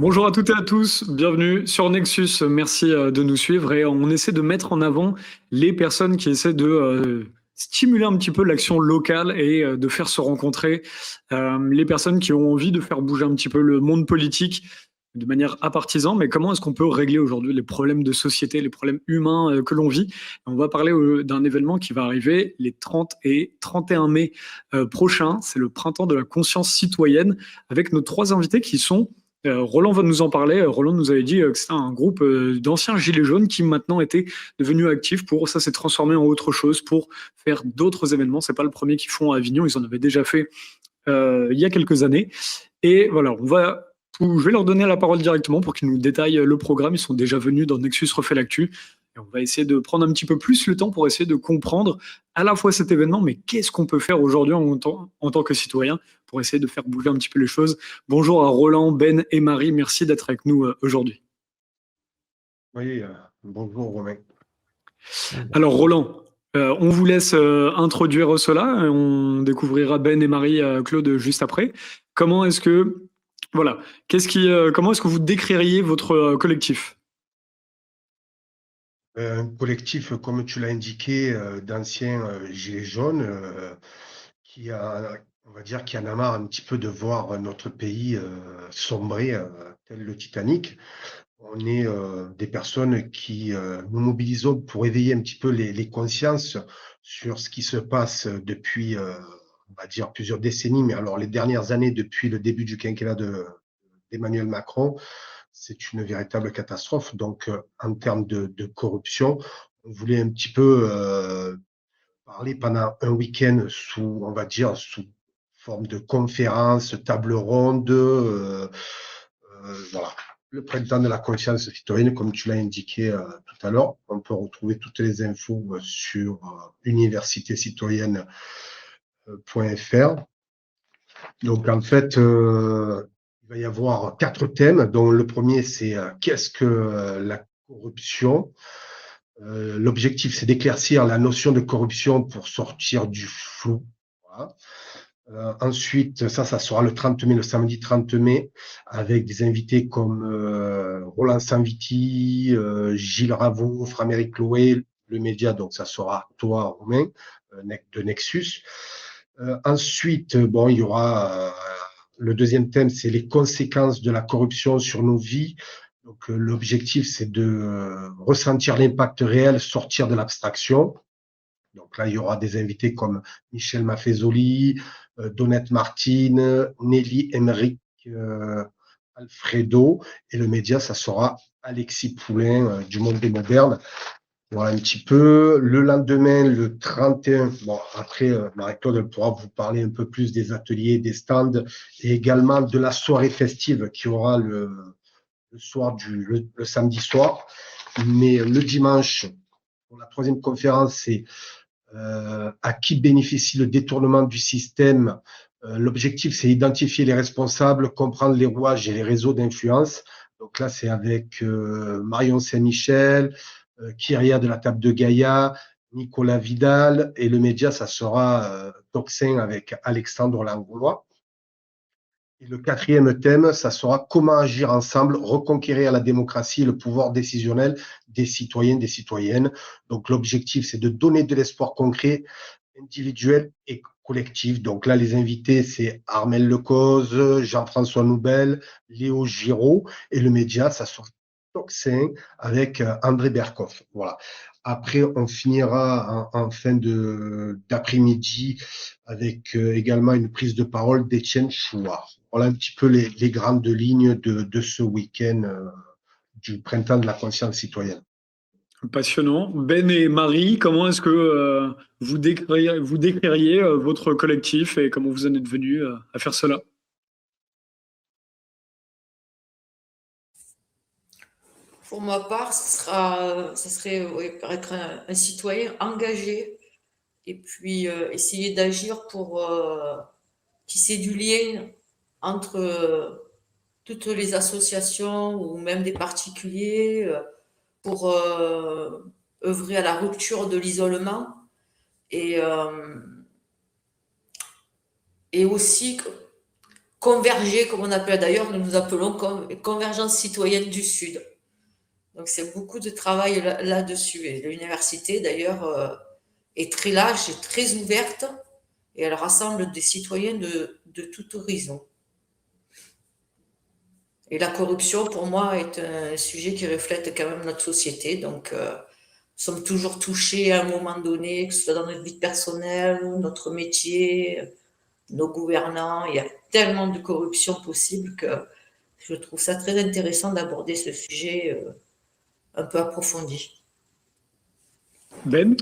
Bonjour à toutes et à tous, bienvenue sur Nexus, merci de nous suivre et on essaie de mettre en avant les personnes qui essaient de stimuler un petit peu l'action locale et de faire se rencontrer les personnes qui ont envie de faire bouger un petit peu le monde politique de manière apartisan, mais comment est-ce qu'on peut régler aujourd'hui les problèmes de société, les problèmes humains que l'on vit. On va parler d'un événement qui va arriver les 30 et 31 mai prochains, c'est le printemps de la conscience citoyenne, avec nos trois invités qui sont Roland va nous en parler. Roland nous avait dit que c'était un groupe d'anciens gilets jaunes qui maintenant étaient devenus actifs pour ça s'est transformé en autre chose pour faire d'autres événements. C'est pas le premier qu'ils font à Avignon, ils en avaient déjà fait il y a quelques années. Et voilà, je vais leur donner la parole directement pour qu'ils nous détaillent le programme. Ils sont déjà venus dans Nexus refait l'actu. Et on va essayer de prendre un petit peu plus le temps pour essayer de comprendre à la fois cet événement, mais qu'est-ce qu'on peut faire aujourd'hui en tant que citoyen pour essayer de faire bouger un petit peu les choses. Bonjour à Roland, Ben et Marie, merci d'être avec nous aujourd'hui. Oui, bonjour Romain. Alors Roland, on vous laisse introduire cela. On découvrira Ben et Marie, Claude, juste après. Comment est-ce que, voilà, comment est-ce que vous décririez votre collectif? Un collectif, comme tu l'as indiqué, d'anciens gilets jaunes on va dire, qui en a marre un petit peu de voir notre pays sombrer tel le Titanic. On est des personnes qui nous mobilisons pour éveiller un petit peu les consciences sur ce qui se passe depuis, on va dire, plusieurs décennies, mais alors les dernières années depuis le début du quinquennat d'Emmanuel Macron. C'est une véritable catastrophe. Donc, en termes de corruption, on voulait un petit peu parler pendant un week-end on va dire, sous forme de conférence, table ronde, voilà. Le printemps de la conscience citoyenne, comme tu l'as indiqué tout à l'heure, on peut retrouver toutes les infos sur universitécitoyenne.fr. Donc, en fait, il va y avoir 4 thèmes, dont le premier, c'est qu'est-ce que la corruption? L'objectif, c'est d'éclaircir la notion de corruption pour sortir du flou. Voilà. Ensuite, ça sera le 30 mai, le samedi 30 mai, avec des invités comme Roland Sanviti, Gilles Ravaud, Framéric Loé, le média, donc ça sera toi, Romain, de Nexus. Ensuite, bon, il y aura le deuxième thème, c'est les conséquences de la corruption sur nos vies. Donc, l'objectif, c'est de ressentir l'impact réel, sortir de l'abstraction. Donc là, il y aura des invités comme Michel Maffezoli, Donette Martine, Nelly Emmerich, Alfredo. Et le média, ça sera Alexis Poulain du Monde des Modernes. Voilà un petit peu. Le lendemain, le 31, bon, après, Marie-Claude pourra vous parler un peu plus des ateliers, des stands et également de la soirée festive qui aura le samedi soir. Mais le dimanche, pour la troisième conférence, c'est à qui bénéficie le détournement du système. L'objectif, c'est identifier les responsables, comprendre les rouages et les réseaux d'influence. Donc là, c'est avec Marion Saint-Michel, Kyria de la Table de Gaïa, Nicolas Vidal, et le média, ça sera Toxin avec Alexandre Langlois. Et le quatrième thème, ça sera comment agir ensemble, reconquérir la démocratie et le pouvoir décisionnel des citoyens, des citoyennes. Donc l'objectif, c'est de donner de l'espoir concret, individuel et collectif. Donc là, les invités, c'est Armel Lecause, Jean-François Noubel, Léo Giraud, et le média, ça sera Toxin avec André Berkoff. Voilà. Après, on finira en fin d'après-midi avec également une prise de parole d'Étienne Chouard. Voilà un petit peu les grandes lignes de ce week-end du printemps de la conscience citoyenne. Passionnant. Ben et Marie, comment est-ce que vous décririez votre collectif et comment vous en êtes venus à faire cela? Pour ma part, ce serait ouais, pour être un citoyen engagé et puis essayer d'agir pour tisser du lien entre toutes les associations ou même des particuliers pour œuvrer à la rupture de l'isolement et, euh, et aussi converger, comme on appelle d'ailleurs, nous appelons convergence citoyenne du Sud. Donc c'est beaucoup de travail là-dessus. Et l'université d'ailleurs est très large et très ouverte et elle rassemble des citoyens de tout horizon. Et la corruption, pour moi, est un sujet qui reflète quand même notre société. Donc, nous sommes toujours touchés à un moment donné, que ce soit dans notre vie personnelle, notre métier, nos gouvernants. Il y a tellement de corruption possible que je trouve ça très intéressant d'aborder ce sujet un peu approfondi. Ben?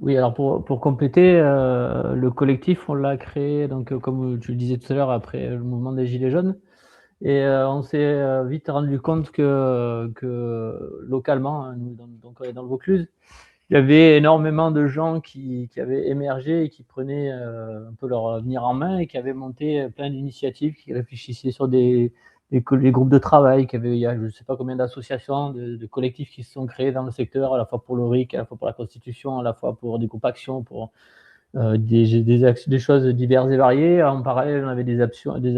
Oui, alors pour compléter, le collectif, on l'a créé, donc comme tu le disais tout à l'heure, après le mouvement des Gilets jaunes. Et on s'est vite rendu compte que localement, hein, nous, donc dans le Vaucluse, il y avait énormément de gens qui avaient émergé et qui prenaient un peu leur avenir en main et qui avaient monté plein d'initiatives, qui réfléchissaient sur des groupes de travail, il y a je ne sais pas combien d'associations, de collectifs qui se sont créés dans le secteur, à la fois pour le RIC, à la fois pour la Constitution, à la fois pour des groupes actions, pour des choses diverses et variées. En parallèle, on avait des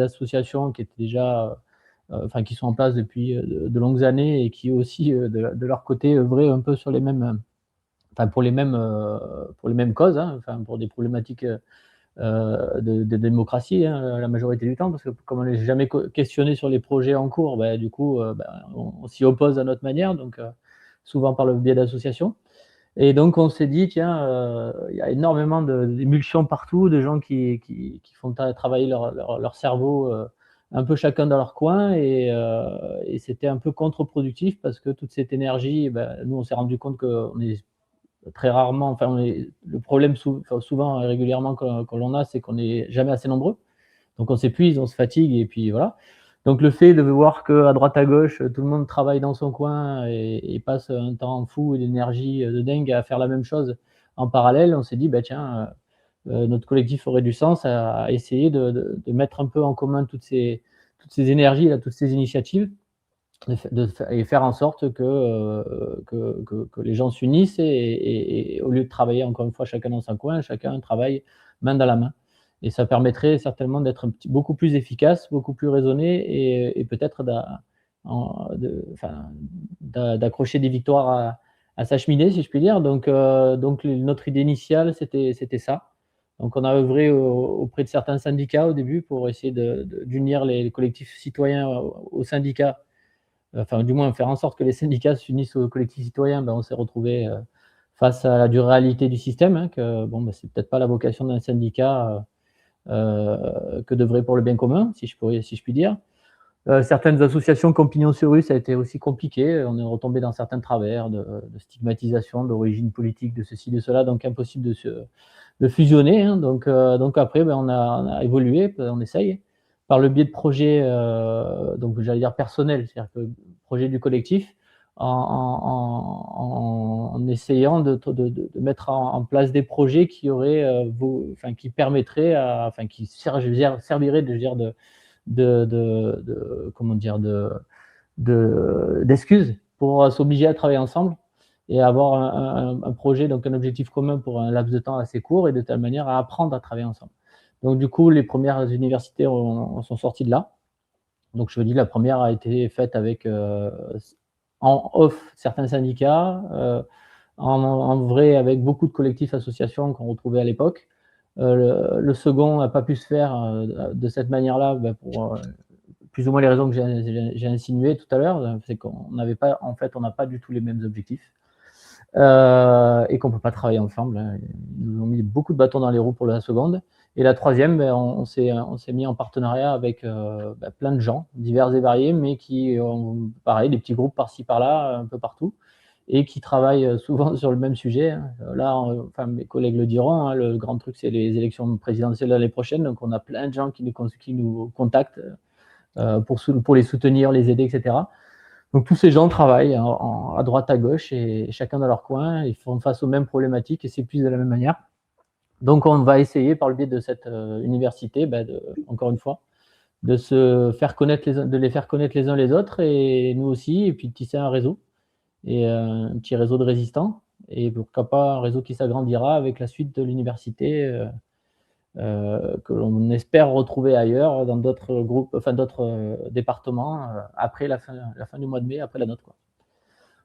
associations qui étaient déjà, enfin qui sont en place depuis de longues années et qui aussi, de leur côté, œuvraient un peu sur les mêmes, enfin pour les mêmes causes, hein, enfin pour des problématiques de démocratie, hein, la majorité du temps, parce que comme on n'est jamais questionné sur les projets en cours, bah, du coup, on s'y oppose à notre manière, donc souvent par le biais d'associations. Et donc on s'est dit, tiens, il y a énormément d'émulsions partout, de gens qui font travailler leur cerveau un peu chacun dans leur coin, et c'était un peu contre-productif parce que toute cette énergie, nous on s'est rendu compte qu'on est très rarement, enfin le problème souvent et régulièrement que l'on a, c'est qu'on n'est jamais assez nombreux. Donc on s'épuise, on se fatigue, et puis voilà. Donc le fait de voir qu'à droite à gauche, tout le monde travaille dans son coin et passe un temps fou et d'énergie de dingue à faire la même chose en parallèle, on s'est dit, tiens, notre collectif aurait du sens à essayer de mettre un peu en commun toutes ces énergies, là, toutes ces initiatives, et faire en sorte que les gens s'unissent et au lieu de travailler encore une fois chacun dans son coin, chacun travaille main dans la main. Et ça permettrait certainement d'être beaucoup plus efficace, beaucoup plus raisonné, et peut-être d'accrocher des victoires à sa cheminée, si je puis dire. Donc notre idée initiale, c'était ça. Donc on a œuvré auprès de certains syndicats au début pour essayer d'unir les collectifs citoyens aux syndicats, enfin du moins faire en sorte que les syndicats s'unissent aux collectifs citoyens. On s'est retrouvé face à la dure réalité du système, hein, que c'est peut-être pas la vocation d'un syndicat que d'œuvrer pour le bien commun, si je puis dire. Certaines associations comme Pignon sur rue, ça a été aussi compliqué. On est retombé dans certains travers de stigmatisation, d'origine politique, de ceci, de cela, donc impossible de fusionner, hein. Donc après, on a évolué, on essaye, par le biais de projets, donc j'allais dire personnels, c'est-à-dire que projet du collectif, en essayant de mettre en place des projets qui auraient, qui permettraient, qui serviraient comment dire, d'excuses pour s'obliger à travailler ensemble et avoir un projet, donc un objectif commun pour un laps de temps assez court, et de telle manière à apprendre à travailler ensemble. Donc du coup, les premières universités sont sorties de là. Donc je vous dis, la première a été faite avec en off certains syndicats, en vrai avec beaucoup de collectifs, associations qu'on retrouvait à l'époque. Le second n'a pas pu se faire de cette manière-là, pour plus ou moins les raisons que j'ai insinuées tout à l'heure, c'est qu'on n'avait pas, en fait, on n'a pas du tout les mêmes objectifs, et qu'on ne peut pas travailler ensemble, hein. Ils nous ont mis beaucoup de bâtons dans les roues pour la seconde. Et la troisième, on s'est mis en partenariat avec plein de gens, divers et variés, mais qui ont, pareil, des petits groupes par-ci, par-là, un peu partout, et qui travaillent souvent sur le même sujet, hein. Là, mes collègues le diront, hein, le grand truc, c'est les élections présidentielles l'année prochaine, donc on a plein de gens qui nous contactent pour les soutenir, les aider, etc. Donc tous ces gens travaillent à droite, à gauche, et chacun dans leur coin, ils font face aux mêmes problématiques et s'épuisent de la même manière. Donc on va essayer, par le biais de cette université, encore une fois, de les faire connaître les uns les autres, et nous aussi, et puis de tisser un réseau, et un petit réseau de résistants, et pourquoi pas un réseau qui s'agrandira avec la suite de l'université que l'on espère retrouver ailleurs dans d'autres groupes, enfin d'autres départements après la fin du mois de mai, après la nôtre, quoi.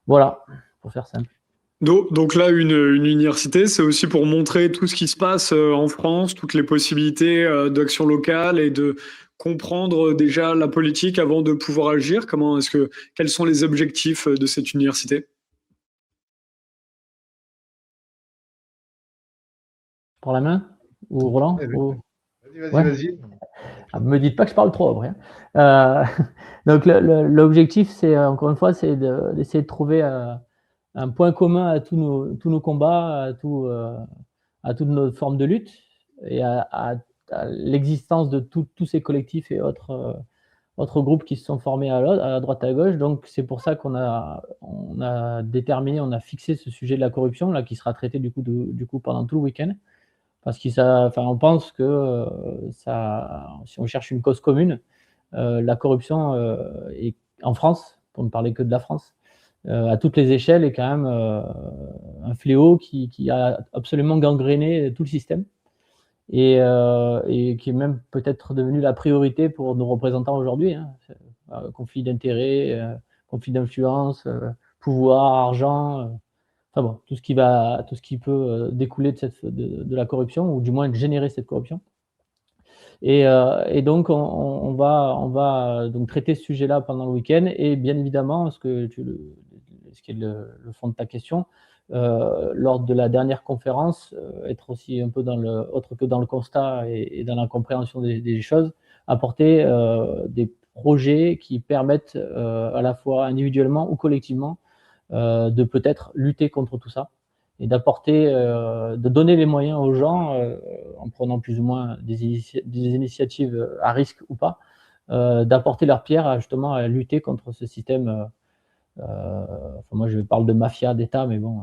Voilà, pour faire simple. Donc là, une université, c'est aussi pour montrer tout ce qui se passe en France, toutes les possibilités d'action locale et de comprendre déjà la politique avant de pouvoir agir. Quels sont les objectifs de cette université? Pour la main ou Roland Vas-y, Ouais. vas-y. Ah, me dites pas que je parle trop après. Donc l'objectif, c'est encore une fois, c'est d'essayer de trouver un point commun à tous nos combats, à toutes nos formes de lutte et à l'existence de tous ces collectifs et autres groupes qui se sont formés à droite à gauche. Donc c'est pour ça qu'on a déterminé, on a fixé ce sujet de la corruption là, qui sera traité du coup pendant tout le week-end. Parce on pense que si on cherche une cause commune, la corruption est, en France, pour ne parler que de la France, à toutes les échelles, est quand même un fléau qui a absolument gangréné tout le système et qui est même peut-être devenu la priorité pour nos représentants aujourd'hui, hein. Conflit d'intérêts, conflit d'influence, pouvoir, argent. Enfin bon, tout ce qui peut découler de la corruption, ou du moins de générer cette corruption. Et donc, on va donc traiter ce sujet-là pendant le week-end. Et bien évidemment, ce qui est le fond de ta question, lors de la dernière conférence, être aussi un peu autre que dans le constat et dans la compréhension des choses, apporter des projets qui permettent à la fois individuellement ou collectivement de peut-être lutter contre tout ça et de donner les moyens aux gens, en prenant plus ou moins des initiatives à risque ou pas, d'apporter leur pierre justement à lutter contre ce système. Moi, je parle de mafia d'État, mais bon,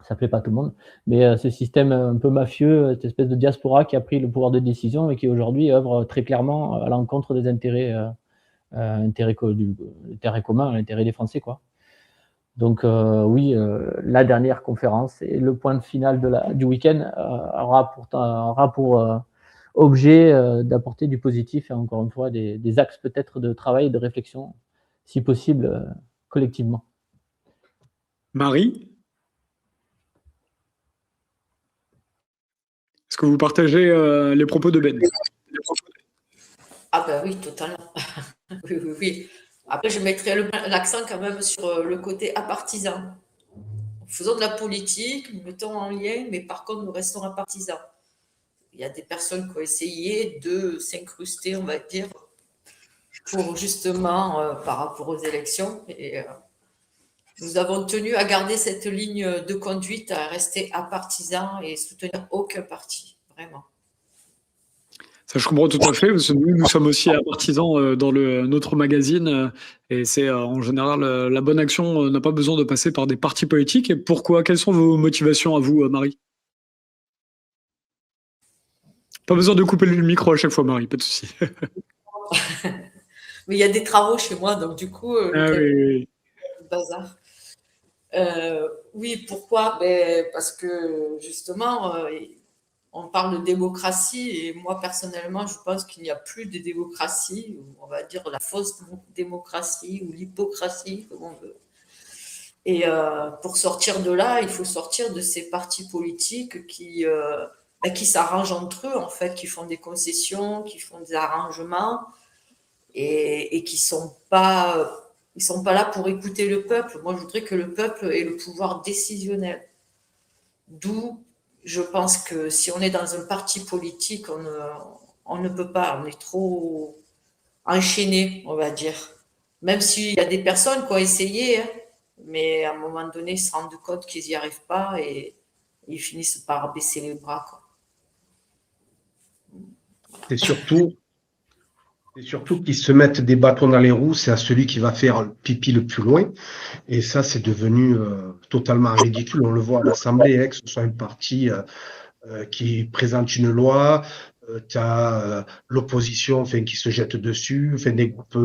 ça plaît pas à tout le monde. Mais ce système un peu mafieux, cette espèce de diaspora qui a pris le pouvoir de décision et qui aujourd'hui œuvre très clairement à l'encontre des intérêts communs, l'intérêt des Français, quoi. Donc oui, la dernière conférence et le point final du week-end aura pour objet d'apporter du positif et encore une fois des axes peut-être de travail et de réflexion, si possible, collectivement. Marie? Est-ce que vous partagez les propos de Ben? Ah ben oui, totalement. Oui. Après, je mettrai l'accent quand même sur le côté apartisan. Faisons de la politique, nous mettons en lien, mais par contre, nous restons apartisans. Il y a des personnes qui ont essayé de s'incruster, on va dire, pour justement, par rapport aux élections. Et nous avons tenu à garder cette ligne de conduite, à rester apartisans et soutenir aucun parti, vraiment. Ça, je comprends tout à fait, parce que nous sommes aussi partisans dans notre magazine, et c'est en général la bonne action n'a pas besoin de passer par des partis politiques. Et pourquoi? Quelles sont vos motivations à vous, Marie? Pas besoin de couper le micro à chaque fois, Marie, pas de souci. Mais il y a des travaux chez moi, donc du coup, oui. Bazar. Oui, pourquoi? Parce que justement, on parle de démocratie et moi personnellement, je pense qu'il n'y a plus de démocratie, on va dire la fausse démocratie ou l'hypocratie, comme on veut. Et pour sortir de là, il faut sortir de ces partis politiques qui s'arrangent entre eux, en fait, qui font des concessions, qui font des arrangements et qui sont pas là pour écouter le peuple. Moi, je voudrais que le peuple ait le pouvoir décisionnel. D'où, je pense que si on est dans un parti politique, on ne peut pas, on est trop enchaîné, on va dire. Même s'il y a des personnes qui ont essayé, hein, mais à un moment donné, ils se rendent compte qu'ils n'y arrivent pas et ils finissent par baisser les bras, quoi. Et surtout qu'ils se mettent des bâtons dans les roues, c'est à celui qui va faire pipi le plus loin. Et ça, c'est devenu totalement ridicule. On le voit à l'Assemblée, que ce soit un parti qui présente une loi, tu as l'opposition qui se jette dessus, des groupes,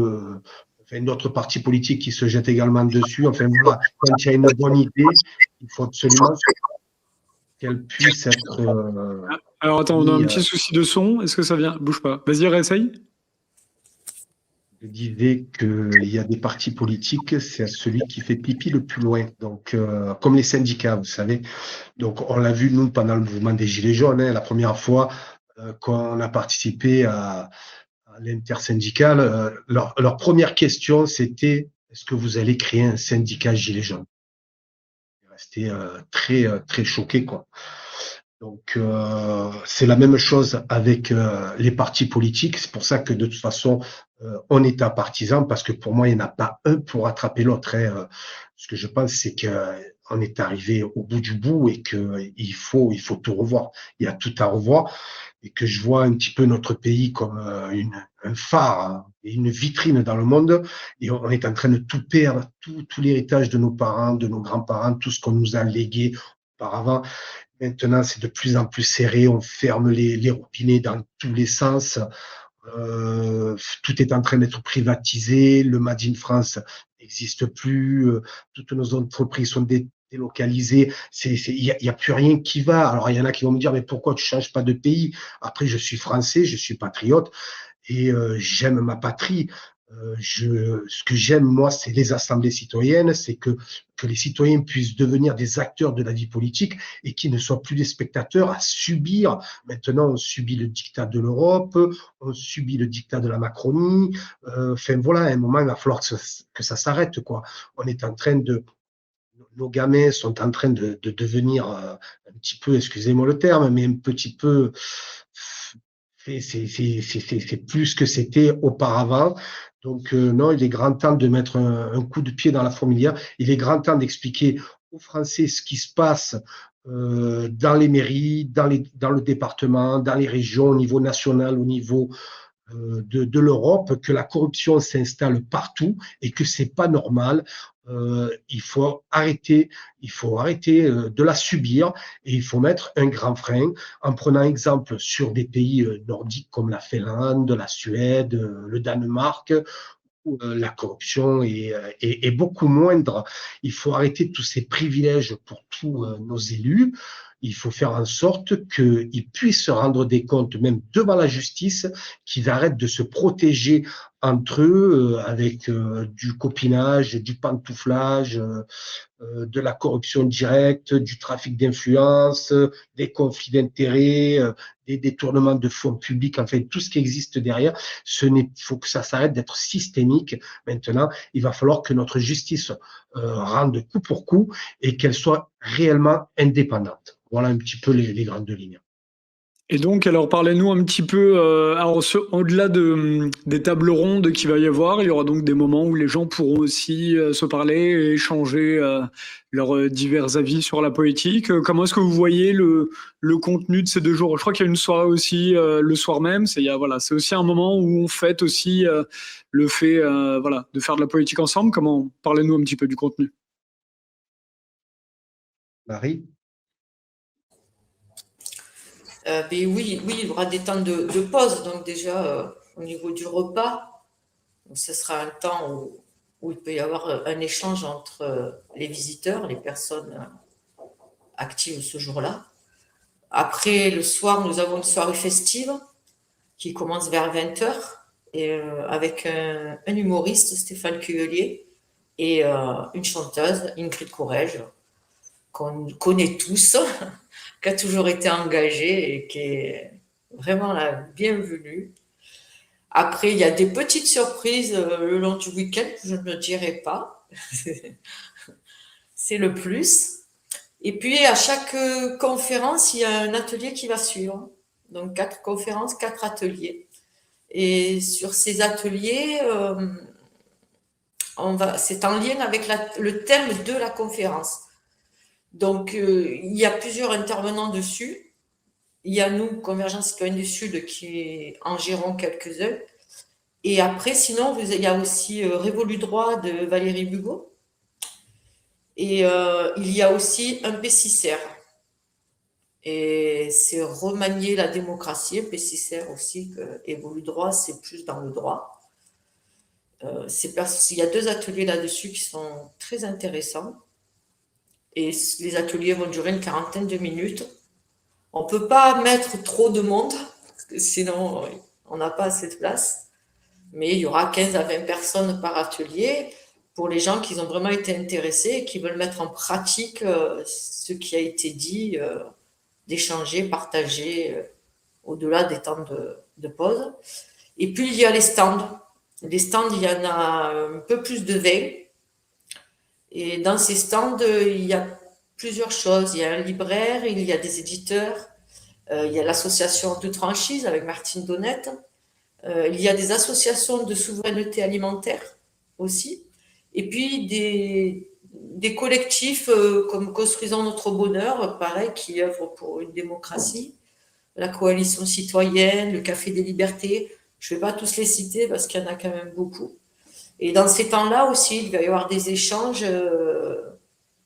d'autres partis politiques qui se jettent également dessus. Voilà, quand il y a une bonne idée, il faut absolument qu'elle puisse être Alors attends, on a un mise. petit souci de son. Est-ce que ça vient? Bouge pas. Vas-y, réessaye. Je disais qu'il y a des partis politiques, c'est celui qui fait pipi le plus loin. Donc, comme les syndicats, vous savez. Donc, on l'a vu, nous, pendant le mouvement des Gilets jaunes, hein, la première fois qu'on a participé à l'intersyndicale, leur première question, c'était est-ce que vous allez créer un syndicat Gilets jaunes? Ils restaient très choqués, quoi. Donc, c'est la même chose avec les partis politiques. C'est pour ça que de toute façon, on est un partisan parce que pour moi, il n'y en a pas un pour rattraper l'autre. Hein. Ce que je pense, c'est qu'on est arrivé au bout du bout et qu'il faut tout revoir. Il y a tout à revoir et que je vois un petit peu notre pays comme un phare hein, et une vitrine dans le monde. Et on est en train de tout perdre, tout l'héritage de nos parents, de nos grands-parents, tout ce qu'on nous a légué auparavant. Maintenant, c'est de plus en plus serré. On ferme les robinets dans tous les sens. Tout est en train d'être privatisé. Le Made in France n'existe plus. Toutes nos entreprises sont délocalisées. Il y a plus rien qui va. Alors, il y en a qui vont me dire, mais pourquoi tu changes pas de pays? Après, je suis français, je suis patriote et j'aime ma patrie. Ce que j'aime, moi, c'est les assemblées citoyennes, c'est que les citoyens puissent devenir des acteurs de la vie politique et qu'ils ne soient plus des spectateurs à subir. Maintenant, on subit le diktat de l'Europe, on subit le diktat de la Macronie. Enfin, voilà, à un moment, il va falloir que ça s'arrête, quoi. On est en train de nos gamins sont en train de devenir un petit peu, excusez-moi le terme, mais un petit peu, c'est plus que c'était auparavant. Donc non, il est grand temps de mettre un coup de pied dans la fourmilière. Il est grand temps d'expliquer aux Français ce qui se passe dans les mairies, dans le département, dans les régions, au niveau national, au niveau de l'Europe, que la corruption s'installe partout et que c'est pas normal. Il faut arrêter de la subir et il faut mettre un grand frein en prenant exemple sur des pays nordiques comme la Finlande, la Suède, le Danemark, où la corruption est beaucoup moindre. Il faut arrêter tous ces privilèges pour tous nos élus. Il faut faire en sorte qu'ils puissent se rendre des comptes, même devant la justice, qu'ils arrêtent de se protéger entre eux avec du copinage, du pantouflage, de la corruption directe, du trafic d'influence, des conflits d'intérêts, des détournements de fonds publics, enfin tout ce qui existe derrière. Il faut que ça s'arrête d'être systémique. Maintenant, il va falloir que notre justice rende coup pour coup et qu'elle soit réellement indépendante. Voilà un petit peu les grandes lignes. Et donc, alors parlez-nous un petit peu, alors au-delà des tables rondes qu'il va y avoir, il y aura donc des moments où les gens pourront aussi se parler et échanger leurs divers avis sur la politique. Comment est-ce que vous voyez le contenu de ces 2 jours? Je crois qu'il y a une soirée aussi le soir même. Voilà, c'est aussi un moment où on fête aussi le fait voilà, de faire de la politique ensemble. Parlez-nous un petit peu du contenu. Marie? Mais oui, il y aura des temps de pause. Donc déjà, au niveau du repas, donc ce sera un temps où il peut y avoir un échange entre les visiteurs, les personnes actives ce jour-là. Après, le soir, nous avons une soirée festive qui commence vers 20h et, avec un humoriste, Stéphane Cueillier, et une chanteuse, Ingrid Courrèges, qu'on connaît tous, qui a toujours été engagée et qui est vraiment la bienvenue. Après, il y a des petites surprises le long du week-end que je ne dirai pas. C'est le plus. Et puis, à chaque conférence, il y a un atelier qui va suivre. Donc, 4 conférences, 4 ateliers. Et sur ces ateliers, c'est en lien avec le thème de la conférence. Donc, il y a plusieurs intervenants dessus. Il y a nous, Convergence Citoyenne du Sud, qui en gérons quelques-uns. Et après, sinon, il y a aussi Révolu droit de Valérie Bugot. Et il y a aussi un P6R. Et c'est remanier la démocratie, un P6R aussi, que Évolue droit, c'est plus dans le droit. Il y a 2 ateliers là-dessus qui sont très intéressants. Et les ateliers vont durer une quarantaine de minutes. On ne peut pas mettre trop de monde, parce que sinon on n'a pas assez de place. Mais il y aura 15 à 20 personnes par atelier pour les gens qui ont vraiment été intéressés et qui veulent mettre en pratique ce qui a été dit, d'échanger, partager au-delà des temps de pause. Et puis il y a les stands. Les stands, il y en a un peu plus de 20. Et dans ces stands, il y a plusieurs choses. Il y a un libraire, il y a des éditeurs, il y a l'association Toute Franchise avec Martine Donnette. Il y a des associations de souveraineté alimentaire aussi. Et puis des collectifs comme Construisons notre bonheur, pareil, qui œuvrent pour une démocratie. La coalition citoyenne, le Café des libertés. Je ne vais pas tous les citer parce qu'il y en a quand même beaucoup. Et dans ces temps-là aussi, il va y avoir des échanges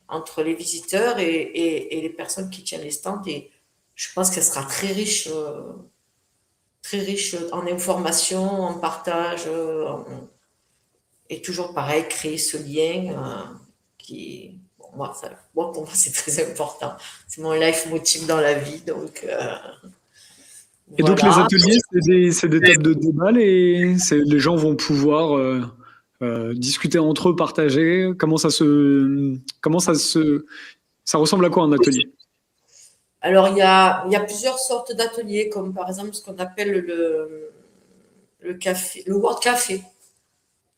entre les visiteurs et les personnes qui tiennent les stands. Et je pense qu'elle sera très riche en informations, en partage. Et toujours pareil, créer ce lien qui, bon, moi, pour moi, c'est très important. C'est mon leitmotiv dans la vie. Donc, Et donc les voilà. ateliers, c'est des tables de débat, les gens vont pouvoir discuter entre eux, partager. Ça ressemble à quoi un atelier? Alors, il y a plusieurs sortes d'ateliers, comme par exemple ce qu'on appelle le café, le World Café.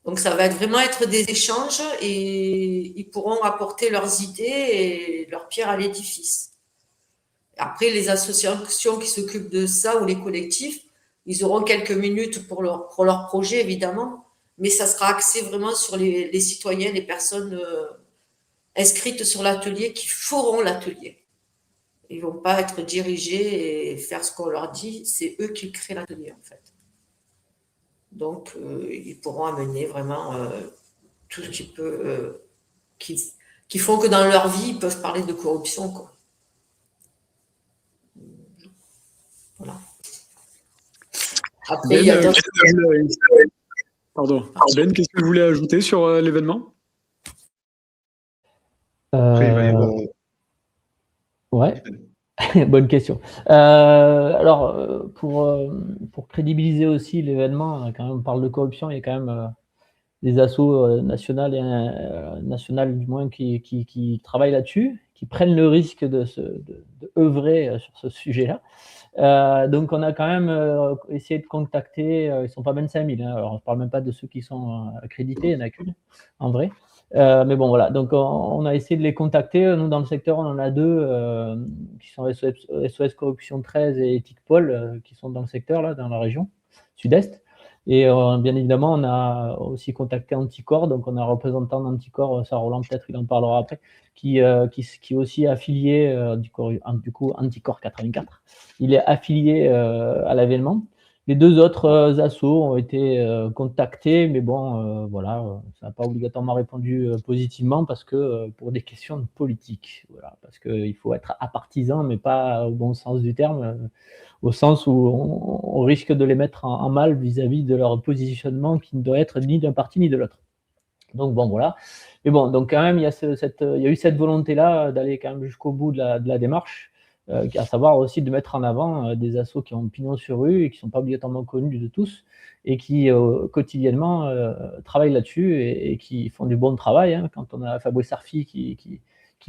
Donc, ça va vraiment être des échanges et ils pourront apporter leurs idées et leur pierre à l'édifice. Après, les associations qui s'occupent de ça ou les collectifs, ils auront quelques minutes pour leur projet, évidemment, mais ça sera axé vraiment sur les citoyens, les personnes inscrites sur l'atelier qui feront l'atelier. Ils ne vont pas être dirigés et faire ce qu'on leur dit, c'est eux qui créent l'atelier en fait. Donc, ils pourront amener vraiment tout ce qui peut, qui font que dans leur vie, ils peuvent parler de corruption, quoi. Voilà. Après, il y a d'autres... Pardon. Ben, qu'est-ce que vous voulez ajouter sur l'événement? Après, il va y avoir... Ouais, bonne question. Alors, pour crédibiliser aussi l'événement, quand même, on parle de corruption, il y a quand même des assos nationales du moins qui travaillent là-dessus, qui prennent le risque de œuvrer sur ce sujet-là. Donc on a quand même essayé de contacter, ils ne sont pas 25 000, hein, alors on ne parle même pas de ceux qui sont accrédités, il n'y en a qu'une en vrai. Mais bon voilà, donc on a essayé de les contacter. Nous dans le secteur on en a deux qui sont SOS Corruption 13 et Éthique Pôle qui sont dans le secteur là, dans la région sud-est. Et bien évidemment, on a aussi contacté Anticorps, donc on a un représentant d'Anticorps, ça Roland peut-être il en parlera après, qui est aussi affilié, du coup Anticorps 84, il est affilié à l'événement. Les deux autres assos ont été contactés, mais bon, voilà, ça n'a pas obligatoirement répondu positivement parce que pour des questions de politique, voilà, parce qu'il faut être apartisan, mais pas au bon sens du terme, au sens où on risque de les mettre en mal vis-à-vis de leur positionnement qui ne doit être ni d'un parti ni de l'autre. Donc bon, voilà. Mais bon, donc quand même, il y a eu cette volonté-là d'aller quand même jusqu'au bout de la démarche, à savoir aussi de mettre en avant des assos qui ont pignon sur rue et qui ne sont pas obligatoirement connus de tous et qui quotidiennement travaillent là-dessus et qui font du bon travail. Hein. Quand on a Fabrice Arfi qui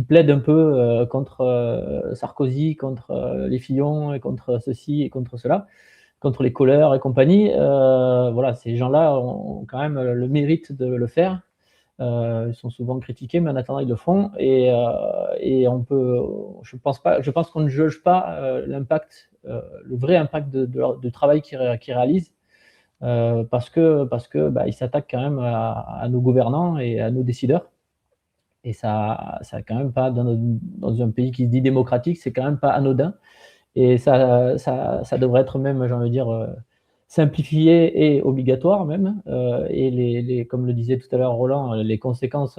plaide un peu contre Sarkozy, contre les Fillon, et contre ceci et contre cela, contre les colleurs et compagnie. Voilà, ces gens-là ont quand même le mérite de le faire. Ils sont souvent critiqués, mais en attendant, ils le font. Et on peut, je pense qu'on ne juge pas l'impact, le vrai impact du travail qu'ils réalisent, parce que ils s'attaquent quand même à nos gouvernants et à nos décideurs. Et ça quand même pas, dans un pays qui se dit démocratique, c'est quand même pas anodin. Et ça devrait être même, j'ai envie de dire, simplifié et obligatoire même. Et comme le disait tout à l'heure Roland, les conséquences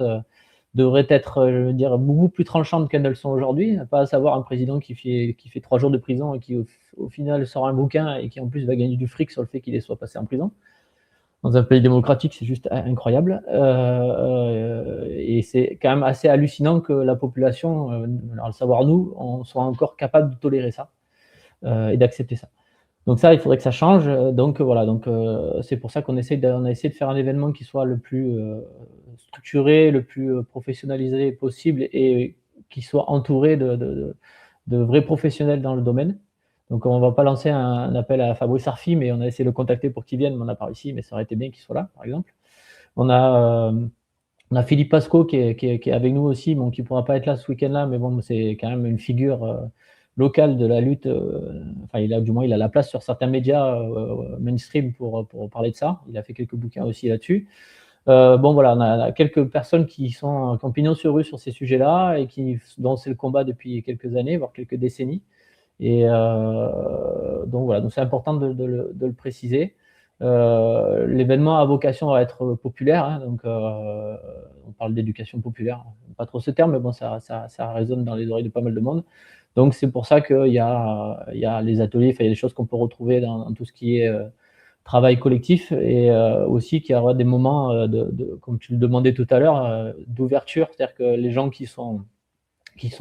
devraient être, je veux dire, beaucoup plus tranchantes qu'elles ne le sont aujourd'hui. Pas à savoir un président qui fait 3 jours de prison et qui au final sort un bouquin et qui en plus va gagner du fric sur le fait qu'il soit passé en prison. dans un pays démocratique, c'est juste incroyable. Et c'est quand même assez hallucinant que la population, à savoir nous, on soit encore capable de tolérer ça et d'accepter ça. Donc ça, il faudrait que ça change. Donc voilà, c'est pour ça qu'on a essayé de faire un événement qui soit le plus structuré, le plus professionnalisé possible et qui soit entouré de vrais professionnels dans le domaine. Donc on ne va pas lancer un appel à Fabrice Arfi, mais on a essayé de le contacter pour qu'il vienne, mais on n'a pas réussi, mais ça aurait été bien qu'il soit là, par exemple. On a Philippe Pasco qui est avec nous aussi, bon, qui ne pourra pas être là ce week-end-là, mais bon, c'est quand même une figure locale de la lutte. Enfin, du moins, il a la place sur certains médias mainstream pour parler de ça. Il a fait quelques bouquins aussi là-dessus. Bon, voilà, on a quelques personnes qui ont pignon sur rue sur ces sujets-là et dont c'est le combat depuis quelques années, voire quelques décennies. Et donc voilà, donc c'est important de le préciser. L'événement a vocation à être populaire, hein, donc on parle d'éducation populaire, pas trop ce terme, mais bon, ça résonne dans les oreilles de pas mal de monde. Donc c'est pour ça qu'il y a les ateliers, il y a des choses qu'on peut retrouver dans tout ce qui est travail collectif et aussi qu'il y aura des moments, comme tu le demandais tout à l'heure, d'ouverture, c'est-à-dire que les gens qui sont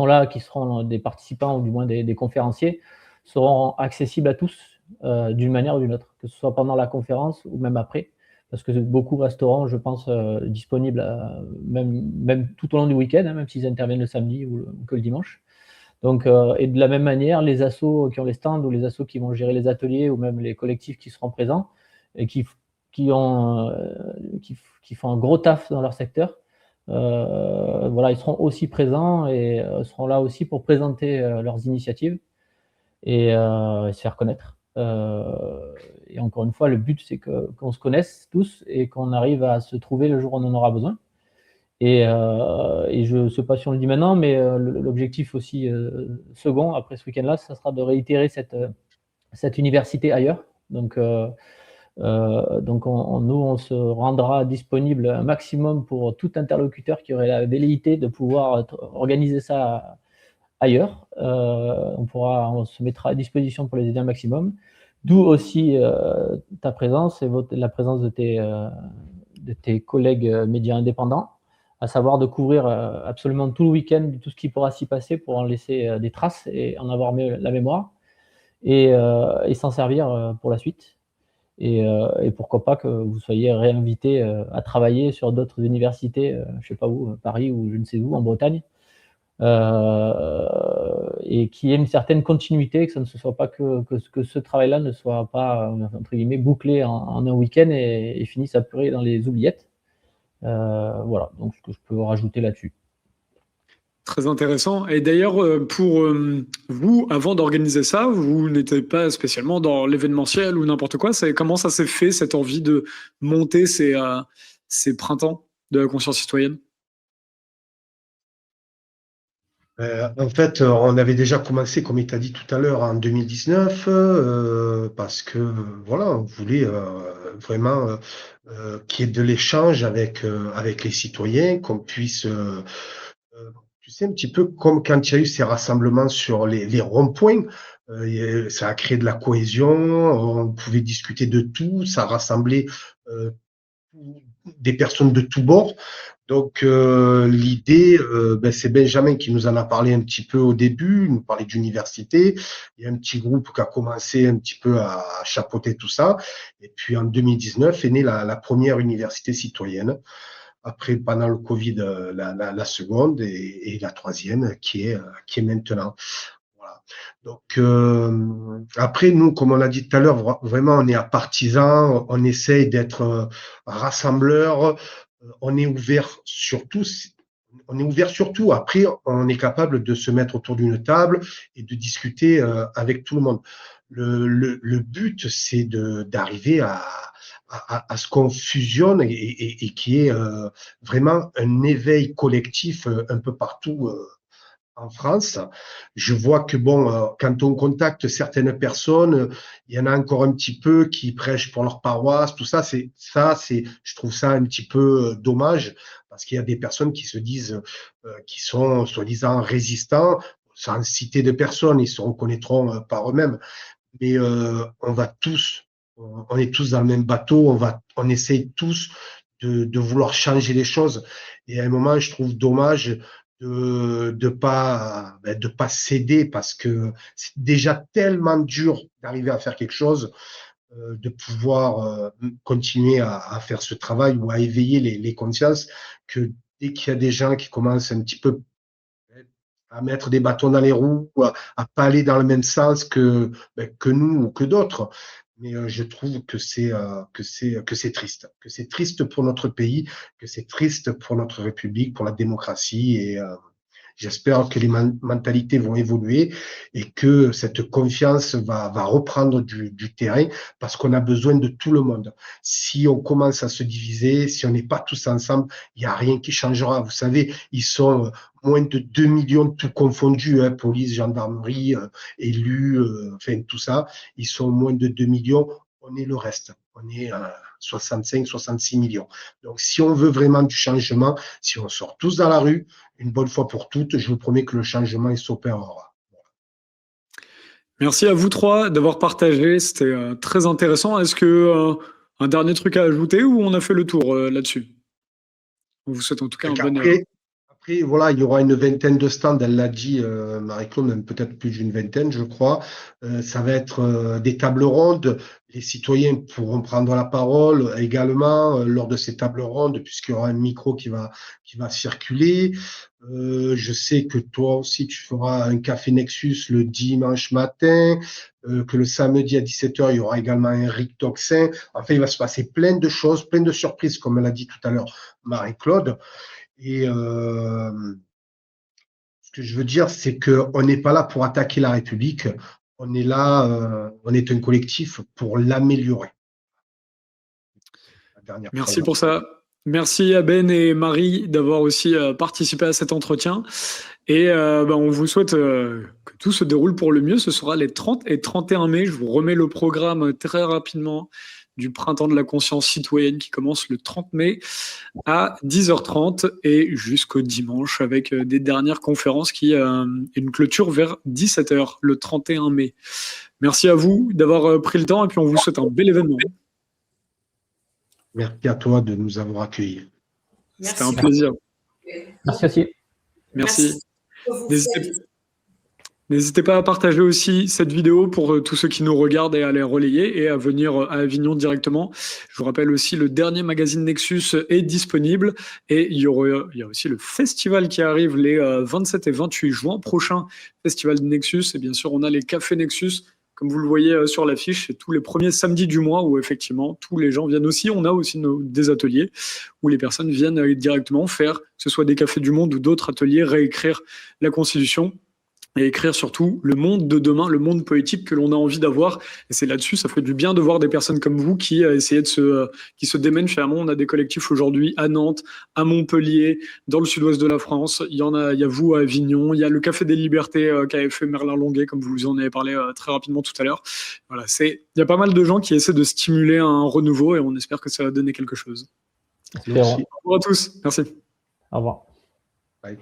là, qui seront des participants ou du moins des conférenciers, seront accessibles à tous d'une manière ou d'une autre, que ce soit pendant la conférence ou même après, parce que beaucoup resteront, je pense, disponibles même tout au long du week-end, hein, même s'ils interviennent le samedi ou que le dimanche. Donc, et de la même manière, les assos qui ont les stands ou les assos qui vont gérer les ateliers ou même les collectifs qui seront présents et qui font un gros taf dans leur secteur, voilà, ils seront aussi présents et seront là aussi pour présenter leurs initiatives et se faire connaître. Et encore une fois, le but, c'est qu'on se connaisse tous et qu'on arrive à se trouver le jour où on en aura besoin. Et je ne sais pas si on le dit maintenant, mais l'objectif aussi second, après ce week-end-là, ça sera de réitérer cette université ailleurs. Donc nous, on se rendra disponible un maximum pour tout interlocuteur qui aurait la velléité de pouvoir organiser ça ailleurs. On se mettra à disposition pour les aider un maximum. D'où aussi ta présence et la présence de tes collègues médias indépendants, à savoir de couvrir absolument tout le week-end, tout ce qui pourra s'y passer pour en laisser des traces et en avoir la mémoire et s'en servir pour la suite. Et pourquoi pas que vous soyez réinvité à travailler sur d'autres universités, je ne sais pas où, Paris ou je ne sais où, en Bretagne, et qu'il y ait une certaine continuité, que ça ne soit pas que ce travail-là ne soit pas entre guillemets bouclé en un week-end et finisse à pleurer dans les oubliettes. Voilà, donc ce que je peux rajouter là-dessus. Très intéressant. Et d'ailleurs, pour vous, avant d'organiser ça, vous n'étiez pas spécialement dans l'événementiel ou n'importe quoi. Comment ça s'est fait, cette envie de monter ces printemps de la conscience citoyenne? En fait, on avait déjà commencé, comme il t'a dit tout à l'heure, en 2019, parce que voilà, on voulait vraiment qu'il y ait de l'échange avec les citoyens, qu'on puisse, tu sais, un petit peu comme quand il y a eu ces rassemblements sur les ronds-points, ça a créé de la cohésion, on pouvait discuter de tout, ça rassemblait euh, des personnes de tous bords. Donc l'idée, c'est Benjamin qui nous en a parlé un petit peu au début, il nous parlait d'université, il y a un petit groupe qui a commencé un petit peu à chapeauter tout ça, et puis en 2019 est née la première université citoyenne, après pendant le Covid la seconde et la troisième qui est maintenant. Voilà. Donc après nous, comme on l'a dit tout à l'heure, vraiment on est à partisans, on essaye d'être rassembleurs, on est ouvert sur tout. On est ouvert sur tout. Après, on est capable de se mettre autour d'une table et de discuter avec tout le monde. Le but, c'est d'arriver à ce qu'on fusionne et qu'il y ait vraiment un éveil collectif un peu partout en France. Je vois que bon, quand on contacte certaines personnes, il y en a encore un petit peu qui prêchent pour leur paroisse, tout ça. Je trouve ça un petit peu dommage parce qu'il y a des personnes qui se disent, qui sont soi-disant résistants, sans citer de personnes, ils se reconnaîtront par eux-mêmes. Mais on va tous on est tous dans le même bateau, on essaye tous de vouloir changer les choses. Et à un moment, je trouve dommage de pas céder parce que c'est déjà tellement dur d'arriver à faire quelque chose, de pouvoir continuer à faire ce travail ou à éveiller les consciences, que dès qu'il y a des gens qui commencent un petit peu à mettre des bâtons dans les roues, à pas aller dans le même sens que nous ou que d'autres. Mais je trouve que c'est triste, que c'est triste pour notre pays, que c'est triste pour notre République, pour la démocratie. Et j'espère que les mentalités vont évoluer et que cette confiance va reprendre du terrain, parce qu'on a besoin de tout le monde. Si on commence à se diviser, si on n'est pas tous ensemble, il n'y a rien qui changera. Vous savez, ils sont moins de 2 millions tout confondus, hein, police, gendarmerie, élus, enfin tout ça. Ils sont moins de 2 millions. On est le reste. On est 65, 66 millions. Donc, si on veut vraiment du changement, si on sort tous dans la rue, une bonne fois pour toutes, je vous promets que le changement il s'opérera. Merci à vous trois d'avoir partagé, c'était très intéressant. Est-ce que un dernier truc à ajouter ou on a fait le tour là-dessus? On vous souhaite en tout cas un bon Après, voilà, il y aura une vingtaine de stands, elle l'a dit, Marie-Claude, même peut-être plus d'une vingtaine, je crois. Ça va être des tables rondes. Les citoyens pourront prendre la parole également lors de ces tables rondes, puisqu'il y aura un micro qui va circuler. Je sais que toi aussi, tu feras un café Nexus le dimanche matin, que le samedi à 17h, il y aura également un Rick Toxin. Enfin, il va se passer plein de choses, plein de surprises, comme l'a dit tout à l'heure Marie-Claude. Et ce que je veux dire, c'est qu'on n'est pas là pour attaquer la République. On est là, on est un collectif pour l'améliorer. Merci pour ça. Merci à Ben et Marie d'avoir aussi participé à cet entretien. Et on vous souhaite que tout se déroule pour le mieux. Ce sera les 30 et 31 mai. Je vous remets le programme très rapidement du Printemps de la conscience citoyenne qui commence le 30 mai à 10h30 et jusqu'au dimanche avec des dernières conférences et une clôture vers 17h le 31 mai. Merci à vous d'avoir pris le temps et puis on vous souhaite un bel événement. Merci à toi de nous avoir accueillis. C'était un plaisir. Merci aussi. Merci. N'hésitez pas à partager aussi cette vidéo pour tous ceux qui nous regardent et à les relayer et à venir à Avignon directement. Je vous rappelle aussi, le dernier magazine Nexus est disponible et il y a aussi le festival qui arrive les 27 et 28 juin prochains, festival de Nexus. Et bien sûr, on a les cafés Nexus, comme vous le voyez sur l'affiche, c'est tous les premiers samedis du mois où effectivement tous les gens viennent aussi. On a aussi des ateliers où les personnes viennent directement faire, que ce soit des cafés du monde ou d'autres ateliers, réécrire la Constitution et écrire surtout le monde de demain, le monde politique que l'on a envie d'avoir. Et c'est là-dessus, ça fait du bien de voir des personnes comme vous qui essayaient qui se démènent finalement. On a des collectifs aujourd'hui à Nantes, à Montpellier, dans le sud-ouest de la France. Il y a vous à Avignon, il y a le Café des Libertés qu'avait fait Merlin Longuet, comme vous en avez parlé très rapidement tout à l'heure. Voilà, il y a pas mal de gens qui essaient de stimuler un renouveau et on espère que ça va donner quelque chose. Merci. Au revoir à tous. Merci. Au revoir. Bye.